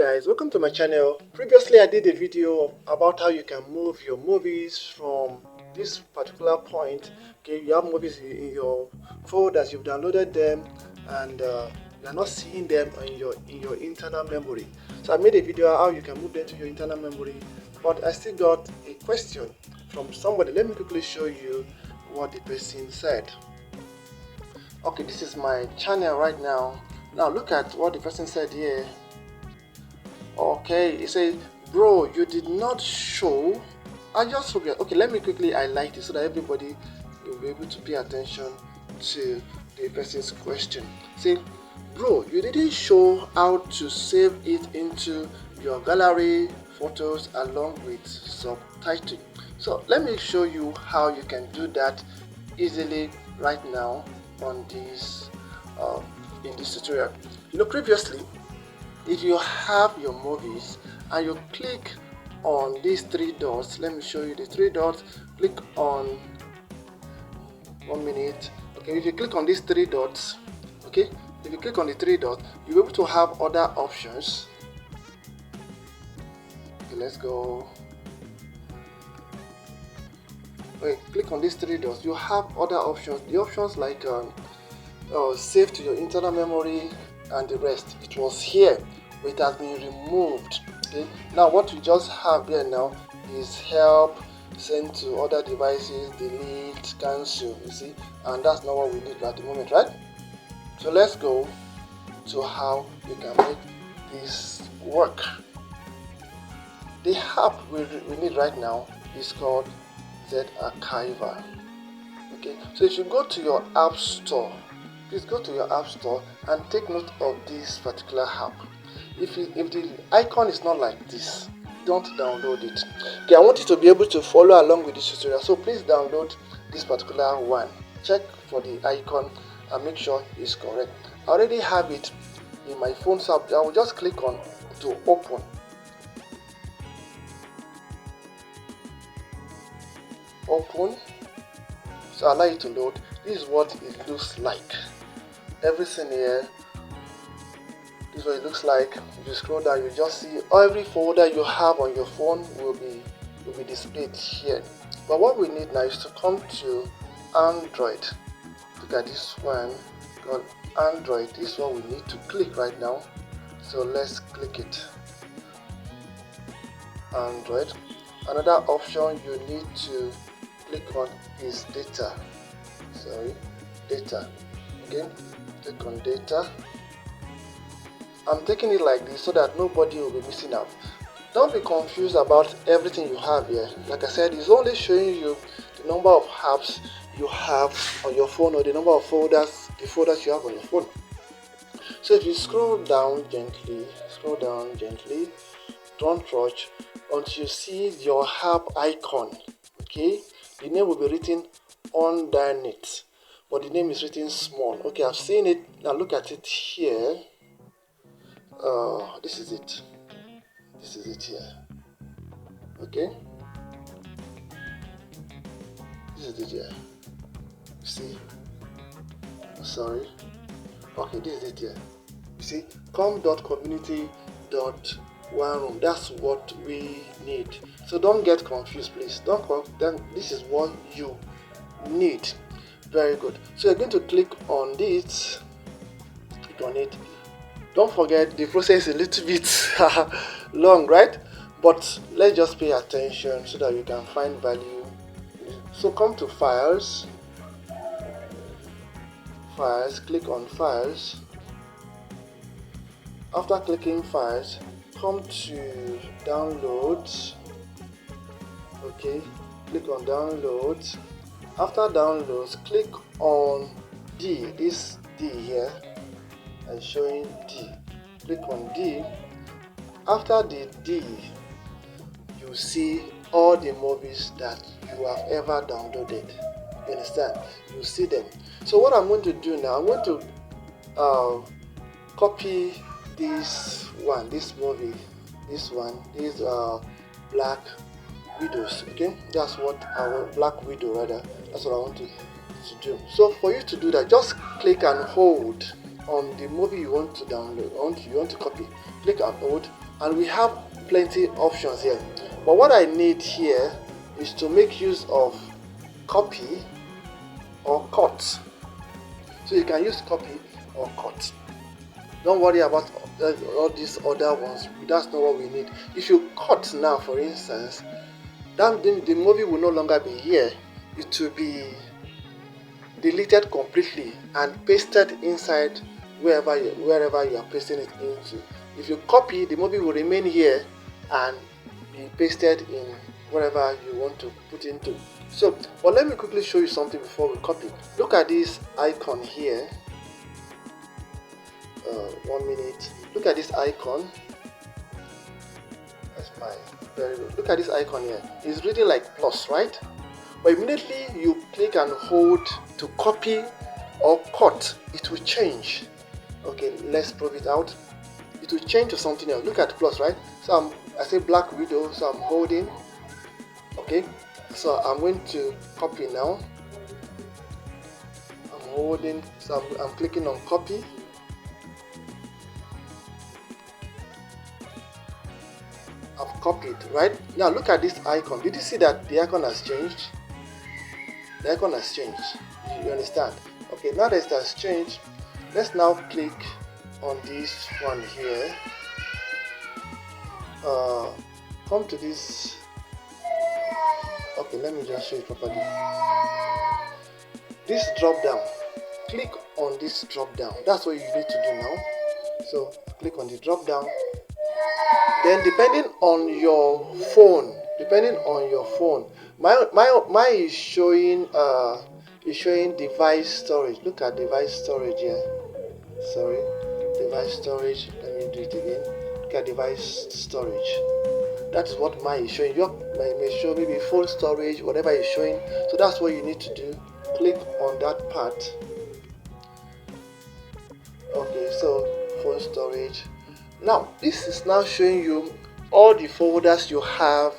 guys, welcome to my channel. Previously I did a video about how you can move your movies from this particular point. Okay, you have movies in your folders, you've downloaded them, and you're not seeing them in your internal memory. So I made a video how you can move them to your internal memory, but I still got a question from somebody. Let me quickly show you what the person said. Okay, this is my channel right now. Now look at what the person said here. Okay, he says, bro, you did not show. I just forget. Okay, let me quickly highlight it so that everybody will be able to pay attention to the person's question. Say, bro, you didn't show how to save it into your gallery photos along with subtitle. So let me show you how you can do that easily right now on this in this tutorial. You know, previously, if you have your movies and you click on these three dots, let me show you the three dots. Click on 1 minute. Okay, if you click on these three dots, okay, if you click on the three dots, you'll be able to have other options. Okay, let's go. Okay, click on these three dots. You have other options. The options like save to your internal memory and the rest. It was here, but it has been removed. Okay, now what we just have here now is help, send to other devices, delete, cancel. You see, and that's not what we need at the moment, right? So let's go to how you can make this work. The app we need right now is called Z Archiver. Okay, so if you go to your app store, please go to your app store and take note of this particular app. If the icon is not like this, don't download it. Okay, I want you to be able to follow along with this tutorial, so please download this particular one. Check for the icon and make sure it's correct. I already have it in my phone, so I will just click on to open. Open. So allow it to load. This is what it looks like. Everything here, this is what it looks like. If you scroll down, you just see every folder you have on your phone will be displayed here. But what we need now is to come to Android. Look at this one called Android. This is what we need to click right now. So let's click it. Android. Another option you need to click on is data. Data. Again, click on data. I'm taking it like this so that nobody will be missing out. Don't be confused about everything you have here. Like I said, it's only showing you the number of apps you have on your phone or the number of folders, the folders you have on your phone. So if you scroll down gently, don't rush until you see your app icon. Okay, the name will be written underneath, but the name is written small. Okay, I've seen it. Now look at it here. This is it. This is it here. Okay. This is it here. You see? Sorry. Okay, this is it here. You see? com.community.oneroom. That's what we need. So don't get confused, please. Then this is what you need. Very good. So you're going to click on this. Click on it. Don't forget the process is a little bit long, right? But let's just pay attention so that you can find value. So come to files, click on files. After clicking files, come to downloads. Okay, click on downloads. After downloads, click on D, this D here. And showing D. Click on D. After the D, you see all the movies that you have ever downloaded. You understand? You see them. So what I'm going to do now, I'm going to copy this one, this movie, this one, these Black Widows. Okay, that's what our Black Widow rather. That's what I want to do. So for you to do that, just click and hold on the movie you want to download, you want to copy. Click and hold and we have plenty options here. But what I need here is to make use of copy or cut. So you can use copy or cut. Don't worry about all these other ones. That's not what we need. If you cut now, for instance, then the movie will no longer be here. It will be deleted completely and pasted inside wherever you are pasting it into. If you copy, the movie will remain here and be pasted in wherever you want to put into. So, but let me quickly show you something before we copy. Look at this icon here. 1 minute. Look at this icon. That's fine. Very good. Look at this icon here. It's reading like plus, right? But immediately you click and hold to copy or cut, it will change. Okay, let's prove it out. It will change to something else. Look at plus, right? So I say Black Widow, so I'm holding. Okay, so I'm going to copy now. I'm holding, so I'm clicking on copy. I've copied, right? Now look at this icon. Did you see that the icon has changed? The icon has changed. You understand? Okay, now that it has changed, let's now click on this one here. Come to this. Okay, let me just show you properly. This drop down. Click on this drop down. That's what you need to do now. So click on the drop down. Then depending on your phone, mine is showing device storage. Look at device storage here. Sorry, device storage. Let me do it again. Look at device storage. That's what mine is showing. Your may show maybe phone storage, whatever is showing. So that's what you need to do. Click on that part. Okay, so phone storage. Now this is now showing you all the folders you have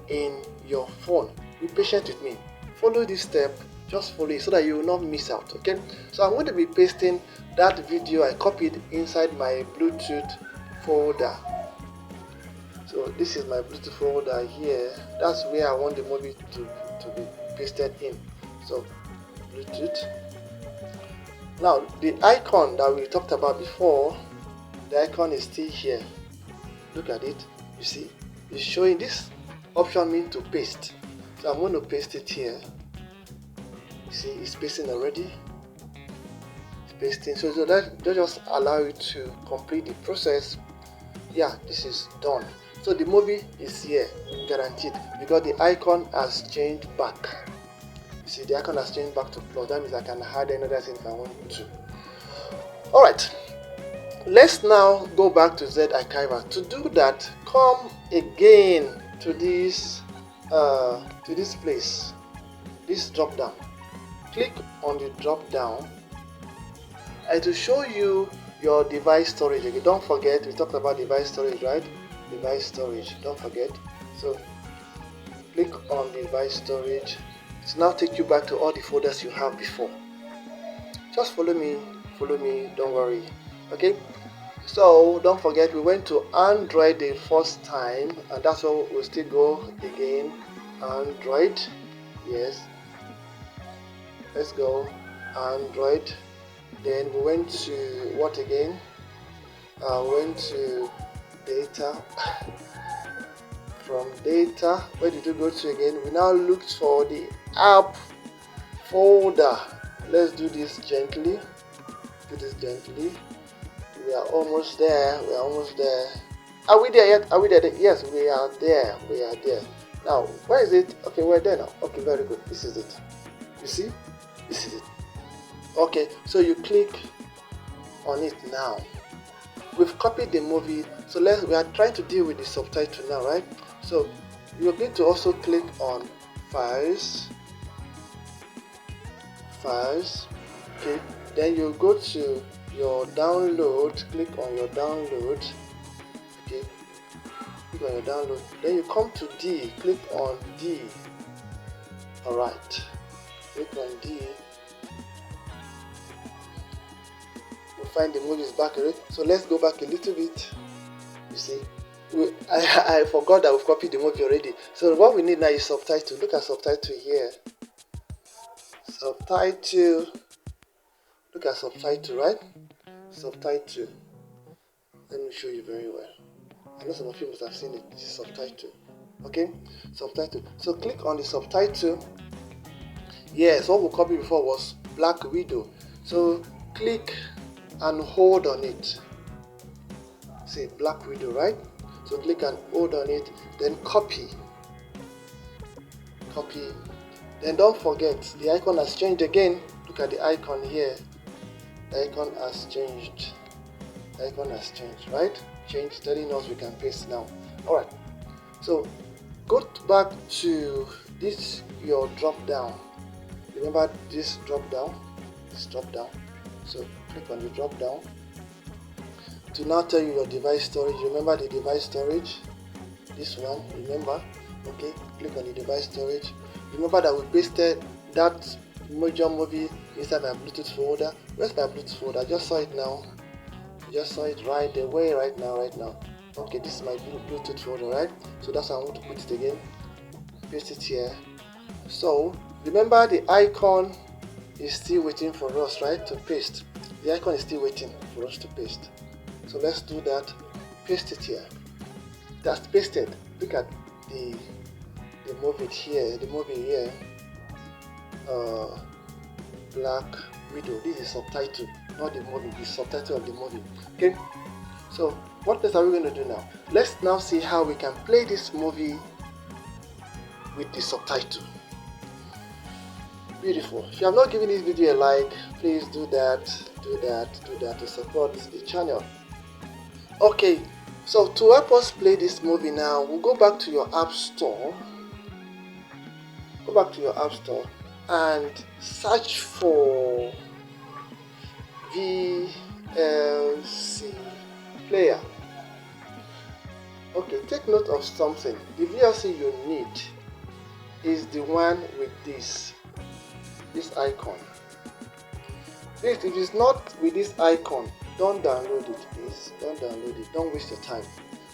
in your phone. Be patient with me. Follow this step. Just follow it so that you will not miss out. Okay, so I'm going to be pasting that video I copied inside my Bluetooth folder. So this is my Bluetooth folder here. That's where I want the movie to be pasted in. So Bluetooth. Now the icon that we talked about before, the icon is still here. Look at it. You see, it's showing this option means to paste. So I'm going to paste it here. You see, it's pasting already. It's pasting. So that just allow you to complete the process. Yeah, this is done. So the movie is here, guaranteed, because the icon has changed back. You see, the icon has changed back to plus. That means I can add another thing if I want to. Alright, let's now go back to Z Archiver. To do that, come again to this place, this drop down. Click on the drop down and to show you your device storage. Okay, don't forget we talked about device storage, right? Device storage, don't forget. So click on device storage. It's now take you back to all the folders you have before. Just follow me, don't worry. Okay, so don't forget we went to Android the first time, and that's what we'll still go again. Android, yes, let's go Android. Then we went to what again? Went to data. From data, where did you go to again? We now looked for the app folder. Let's do this gently. We are almost there. Are we there yet? Yes, we are there. Now, where is it? Okay, we're there now. Okay, very good. This is it. You see? This is it. Okay, so you click on it now. We've copied the movie, so we are trying to deal with the subtitle now, right? So you're going to also click on files. Okay, then you go to your download, click on your download. Okay, click on your download. Then you come to D, click on D. Alright, click on D. You'll find the movies back already. So let's go back a little bit. You see, I forgot that we've copied the movie already. So what we need now is subtitle. Look at subtitle here. Subtitle. Look at subtitle, right? Subtitle. Let me show you very well. I know some of you must have seen it. This is subtitle. Okay? Subtitle. So click on the subtitle. Yes, what we copied before was Black Widow. So click and hold on it. Say Black Widow, right? So click and hold on it, then copy. Copy. Then don't forget, the icon has changed again. Look at the icon here. The icon has changed. The icon has changed, right? Change, telling us we can paste now. Alright. So go back to this your drop down. Remember this drop down? This drop down. So click on the drop down. To now tell you your device storage. Remember the device storage? This one, remember? Okay, click on the device storage. Remember that we pasted that major movie inside my Bluetooth folder. Where's my Bluetooth folder? I just saw it now. Just saw it right away, right now. Okay, this is my Bluetooth folder, right? So that's how I want to put it again. Paste it here. So remember the icon is still waiting for us, right? To paste. The icon is still waiting for us to paste. So let's do that. Paste it here. That's pasted. Look at the movie here. The movie here. Black Widow. This is subtitle, not the movie. The subtitle of the movie. Okay. So what else are we going to do now? Let's now see how we can play this movie with the subtitle. Beautiful. If you have not given this video a like, please do that to support the channel. Okay, so to help us play this movie now, we'll go back to your app store. Go back to your app store and search for VLC player. Okay, take note of something. The VLC you need is the one with this icon. Please, if it's not with this icon, don't download it, please. Don't download it. Don't waste your time.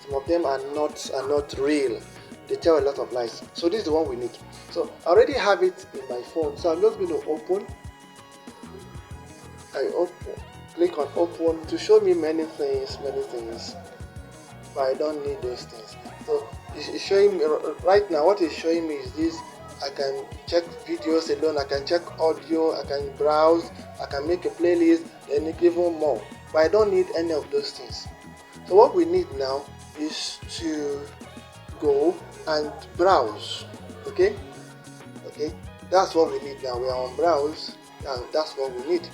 Some of them are not real. They tell a lot of lies. So this is the one we need. So I already have it in my phone. So I'm just going to open. Click on open to show me many things. But I don't need those things. So it's showing me right now. What it's showing me is this. I can check videos alone, I can check audio, I can browse, I can make a playlist, and even more. But I don't need any of those things. So what we need now is to go and browse. Okay? Okay? That's what we need now. We are on browse, and that's what we need.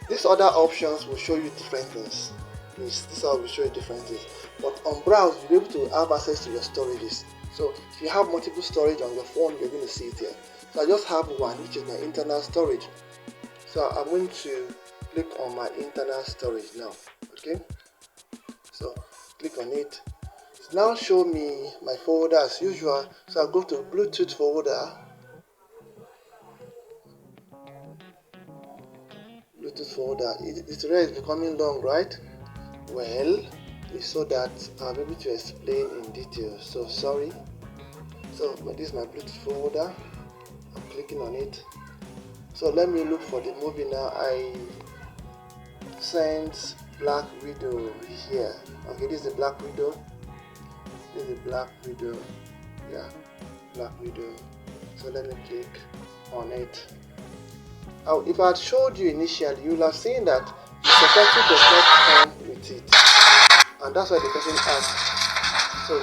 These other options will show you different things. This is how we show you different things. But on browse, you'll be able to have access to your storages. So if you have multiple storage on your phone, you're going to see it here. So I just have one, which is my internal storage. So I'm going to click on my internal storage now. Okay. So click on it. It's now show me my folder as usual. So I go to Bluetooth folder. Bluetooth folder. It's already becoming long, right? Well, it's so that I'm able to explain in detail. So sorry. So this is my Bluetooth folder. I'm clicking on it. So let me look for the movie now. I sent Black Widow here. Okay, this is the Black Widow. This is the Black Widow. Yeah, Black Widow. So let me click on it. Now, if I had showed you initially, you will have seen that the subtitle does not come with it. And that's why the person asked. So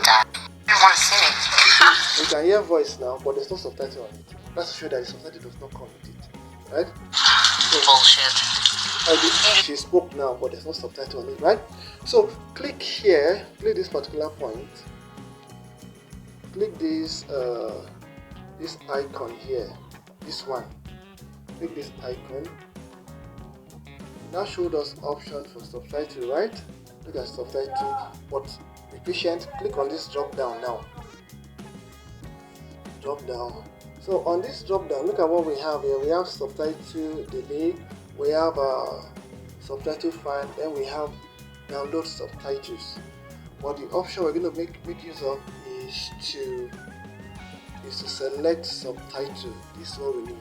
you can hear voice now, but there's no subtitle on it. That's to show that the subtitle does not come with it. Right? So, bullshit. She spoke now, but there's no subtitle on it, right? So click here, click this particular point. Click this icon here. This one. Click this icon. Now showed us option for subtitle, right? Look at subtitle, but be patient. Click on this drop down now. Drop down. So on this drop down, look at what we have here. We have subtitle delay, we have a subtitle file, then we have download subtitles. but the option we're going to make use of is to select subtitle. This is what we need.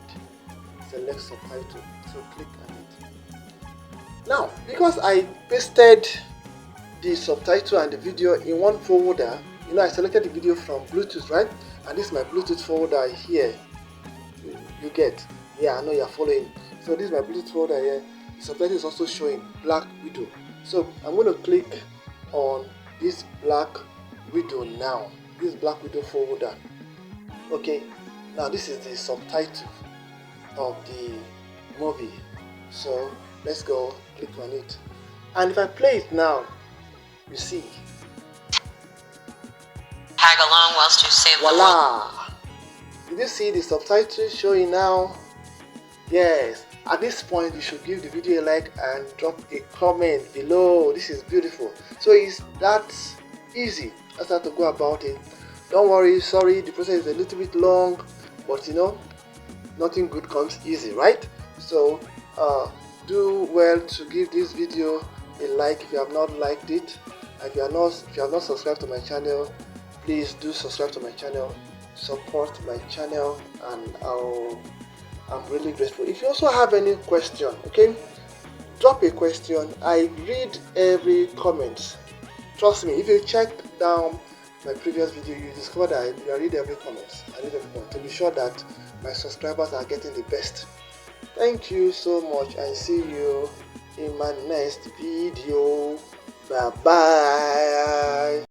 Select subtitle. So click on it. Now, because I pasted the subtitle and the video in one folder, I selected the video from Bluetooth, right? And this is my Bluetooth folder here. You get? Yeah, I know you're following. So this is my Bluetooth folder here. The subtitle is also showing Black Widow. So I'm going to click on this Black Widow now. This Black Widow folder. Okay, now this is the subtitle of the movie. So let's go click on it. And if I play it now, you see. Tag along whilst you save voila! Did you see the subtitle showing now? Yes. At this point, you should give the video a like and drop a comment below. This is beautiful. So it's that easy. That's how to go about it. Don't worry, sorry, the process is a little bit long, but nothing good comes easy, right? So do well to give this video a like if you have not liked it. If you have not subscribed to my channel, please do subscribe to my channel, support my channel, and I'm really grateful. If you also have any question, okay, drop a question. I read every comment. Trust me, if you check down my previous video, you discover that I read every comment. I read every comment to be sure that my subscribers are getting the best. Thank you so much, and see you in my next video. Bye bye.